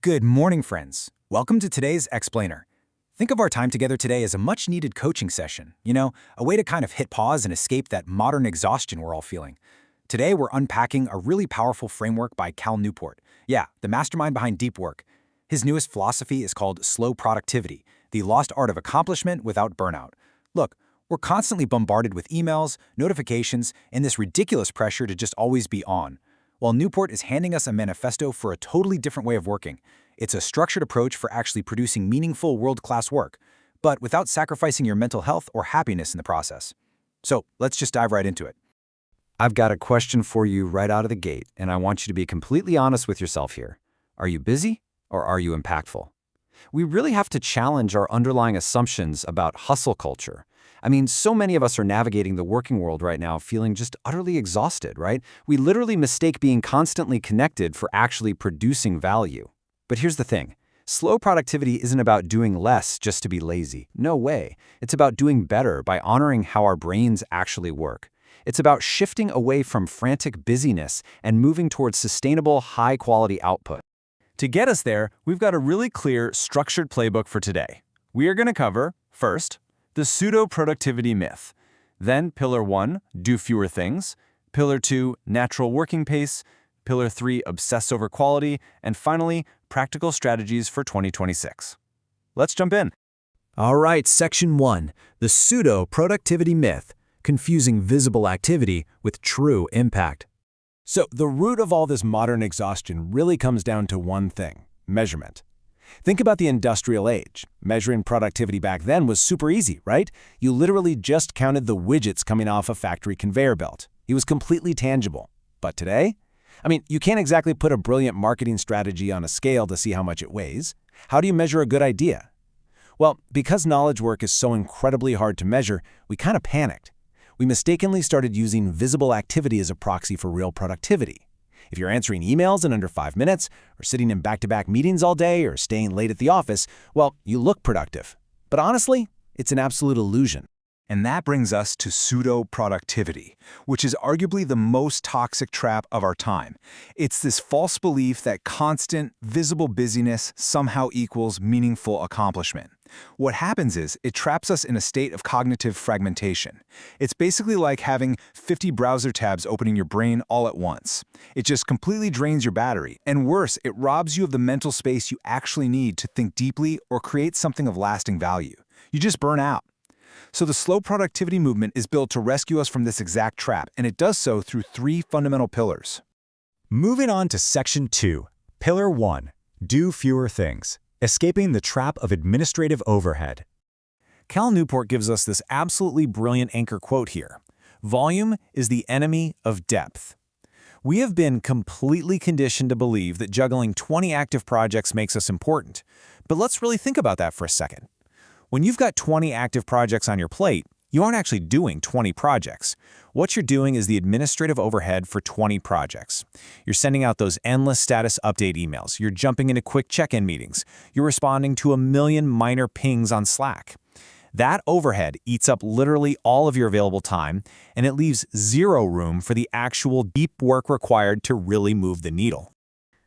Good morning, friends. Welcome to today's Explainer. Think of our time together today as a much-needed coaching session, a way to kind of hit pause and escape that modern exhaustion we're all feeling. Today, we're unpacking a really powerful framework by Cal Newport. Yeah, the mastermind behind deep work. His newest philosophy is called slow productivity, the lost art of accomplishment without burnout. Look, we're constantly bombarded with emails, notifications, and this ridiculous pressure to just always be on. While Newport is handing us a manifesto for a totally different way of working. It's a structured approach for actually producing meaningful world-class work, but without sacrificing your mental health or happiness in the process. So let's just dive right into it. I've got a question for you right out of the gate, and I want you to be completely honest with yourself here. Are you busy or are you impactful? We really have to challenge our underlying assumptions about hustle culture. I mean, so many of us are navigating the working world right now feeling just utterly exhausted, right? We literally mistake being constantly connected for actually producing value. But here's the thing. Slow productivity isn't about doing less just to be lazy. No way. It's about doing better by honoring how our brains actually work. It's about shifting away from frantic busyness and moving towards sustainable, high-quality output. To get us there, we've got a really clear, structured playbook for today. We are going to cover, first, the pseudo-productivity myth. Then, Pillar 1, do fewer things. Pillar 2, natural working pace. Pillar 3, obsess over quality. And finally, practical strategies for 2026. Let's jump in. All right, Section 1, the pseudo-productivity myth, confusing visible activity with true impact. So the root of all this modern exhaustion really comes down to one thing: measurement. Think about the industrial age. Measuring productivity back then was super easy, right? You literally just counted the widgets coming off a factory conveyor belt. It was completely tangible. But today? I mean, you can't exactly put a brilliant marketing strategy on a scale to see how much it weighs. How do you measure a good idea? Well, because knowledge work is so incredibly hard to measure, we kind of panicked. We mistakenly started using visible activity as a proxy for real productivity. If you're answering emails in under 5 minutes, or sitting in back-to-back meetings all day, or staying late at the office, well, you look productive. But honestly, it's an absolute illusion. And that brings us to pseudo-productivity, which is arguably the most toxic trap of our time. It's this false belief that constant, visible busyness somehow equals meaningful accomplishment. What happens is, it traps us in a state of cognitive fragmentation. It's basically like having 50 browser tabs opening your brain all at once. It just completely drains your battery, and worse, it robs you of the mental space you actually need to think deeply or create something of lasting value. You just burn out. So the slow productivity movement is built to rescue us from this exact trap, and it does so through 3 fundamental pillars. Moving on to Section 2, Pillar 1, do fewer things, escaping the trap of administrative overhead. Cal Newport gives us this absolutely brilliant anchor quote here: "Volume is the enemy of depth." We have been completely conditioned to believe that juggling 20 active projects makes us important. But let's really think about that for a second. When you've got 20 active projects on your plate, you aren't actually doing 20 projects. What you're doing is the administrative overhead for 20 projects. You're sending out those endless status update emails. You're jumping into quick check-in meetings. You're responding to a million minor pings on Slack. That overhead eats up literally all of your available time, and it leaves zero room for the actual deep work required to really move the needle.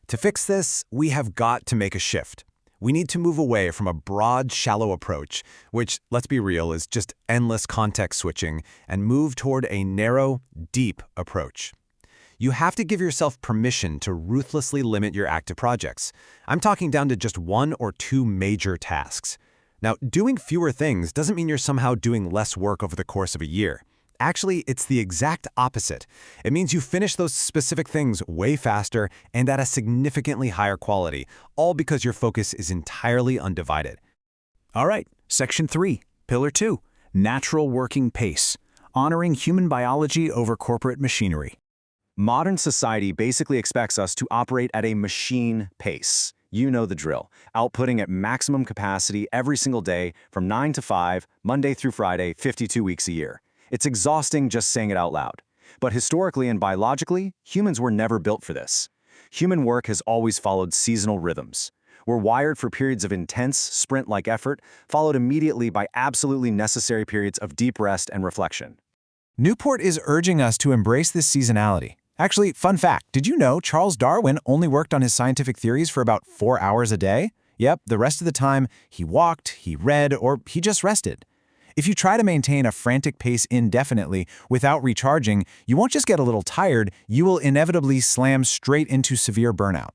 To fix this, we have got to make a shift. We need to move away from a broad, shallow approach, which, let's be real, is just endless context switching, and move toward a narrow, deep approach. You have to give yourself permission to ruthlessly limit your active projects. I'm talking down to just 1 or 2 major tasks. Now, doing fewer things doesn't mean you're somehow doing less work over the course of a year. Actually, it's the exact opposite. It means you finish those specific things way faster and at a significantly higher quality, all because your focus is entirely undivided. All right, Section 3, Pillar 2, natural working pace, honoring human biology over corporate machinery. Modern society basically expects us to operate at a machine pace. You know the drill. Outputting at maximum capacity every single day from 9 to 5, Monday through Friday, 52 weeks a year. It's exhausting just saying it out loud. But historically and biologically, humans were never built for this. Human work has always followed seasonal rhythms. We're wired for periods of intense, sprint-like effort, followed immediately by absolutely necessary periods of deep rest and reflection. Newport is urging us to embrace this seasonality. Actually, fun fact, did you know Charles Darwin only worked on his scientific theories for about 4 hours a day? Yep, the rest of the time, he walked, he read, or he just rested. If you try to maintain a frantic pace indefinitely without recharging, you won't just get a little tired, you will inevitably slam straight into severe burnout.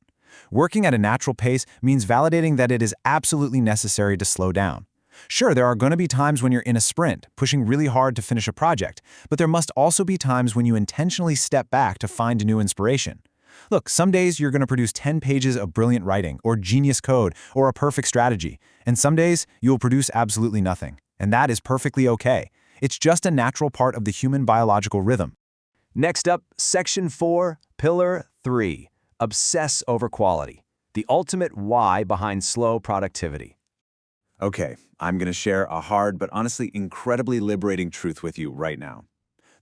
Working at a natural pace means validating that it is absolutely necessary to slow down. Sure, there are going to be times when you're in a sprint, pushing really hard to finish a project, but there must also be times when you intentionally step back to find new inspiration. Look, some days you're going to produce 10 pages of brilliant writing, or genius code, or a perfect strategy, and some days you will produce absolutely nothing. And that is perfectly okay. It's just a natural part of the human biological rhythm. Next up, Section 4, Pillar 3, Obsess over Quality, the ultimate why behind slow productivity. Okay, I'm going to share a hard but honestly incredibly liberating truth with you right now.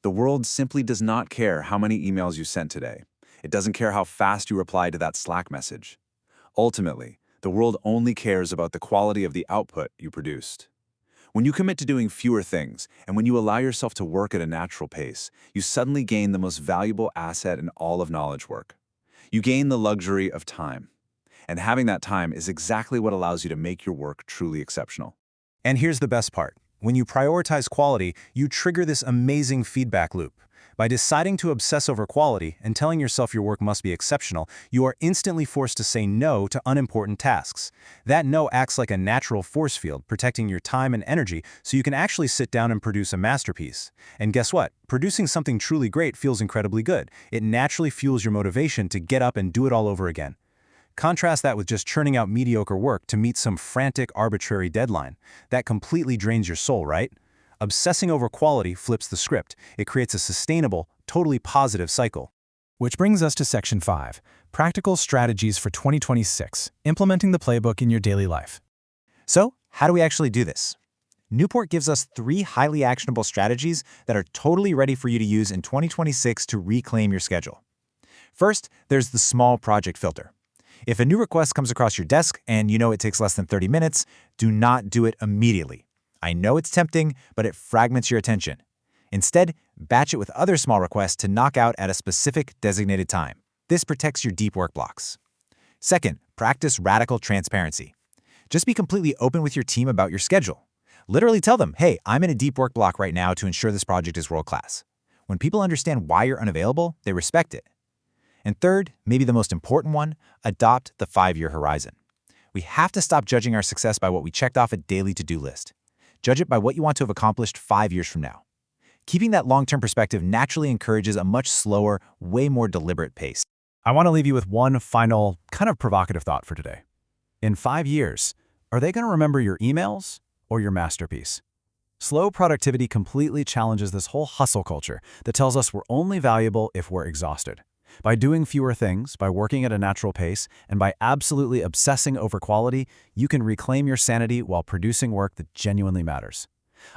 The world simply does not care how many emails you sent today. It doesn't care how fast you replied to that Slack message. Ultimately, the world only cares about the quality of the output you produced. When you commit to doing fewer things, and when you allow yourself to work at a natural pace, you suddenly gain the most valuable asset in all of knowledge work. You gain the luxury of time. And having that time is exactly what allows you to make your work truly exceptional. And here's the best part. When you prioritize quality, you trigger this amazing feedback loop. By deciding to obsess over quality and telling yourself your work must be exceptional, you are instantly forced to say no to unimportant tasks. That no acts like a natural force field, protecting your time and energy so you can actually sit down and produce a masterpiece. And guess what? Producing something truly great feels incredibly good. It naturally fuels your motivation to get up and do it all over again. Contrast that with just churning out mediocre work to meet some frantic, arbitrary deadline. That completely drains your soul, right? Obsessing over quality flips the script. It creates a sustainable, totally positive cycle. Which brings us to Section 5, Practical Strategies for 2026, Implementing the Playbook in Your Daily Life. So, how do we actually do this? Newport gives us 3 highly actionable strategies that are totally ready for you to use in 2026 to reclaim your schedule. First, there's the small project filter. If a new request comes across your desk and you know it takes less than 30 minutes, do not do it immediately. I know it's tempting, but it fragments your attention. Instead, batch it with other small requests to knock out at a specific designated time. This protects your deep work blocks. Second, practice radical transparency. Just be completely open with your team about your schedule. Literally tell them, hey, I'm in a deep work block right now to ensure this project is world-class. When people understand why you're unavailable, they respect it. And third, maybe the most important one, adopt the 5-year horizon. We have to stop judging our success by what we checked off a daily to-do list. Judge it by what you want to have accomplished 5 years from now. Keeping that long-term perspective naturally encourages a much slower, way more deliberate pace. I want to leave you with one final, kind of provocative thought for today. In 5 years, are they going to remember your emails or your masterpiece? Slow productivity completely challenges this whole hustle culture that tells us we're only valuable if we're exhausted. By doing fewer things, by working at a natural pace, and by absolutely obsessing over quality, you can reclaim your sanity while producing work that genuinely matters.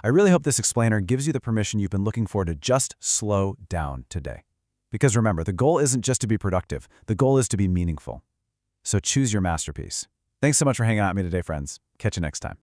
I really hope this explainer gives you the permission you've been looking for to just slow down today. Because remember, the goal isn't just to be productive, the goal is to be meaningful. So choose your masterpiece. Thanks so much for hanging out with me today, friends. Catch you next time.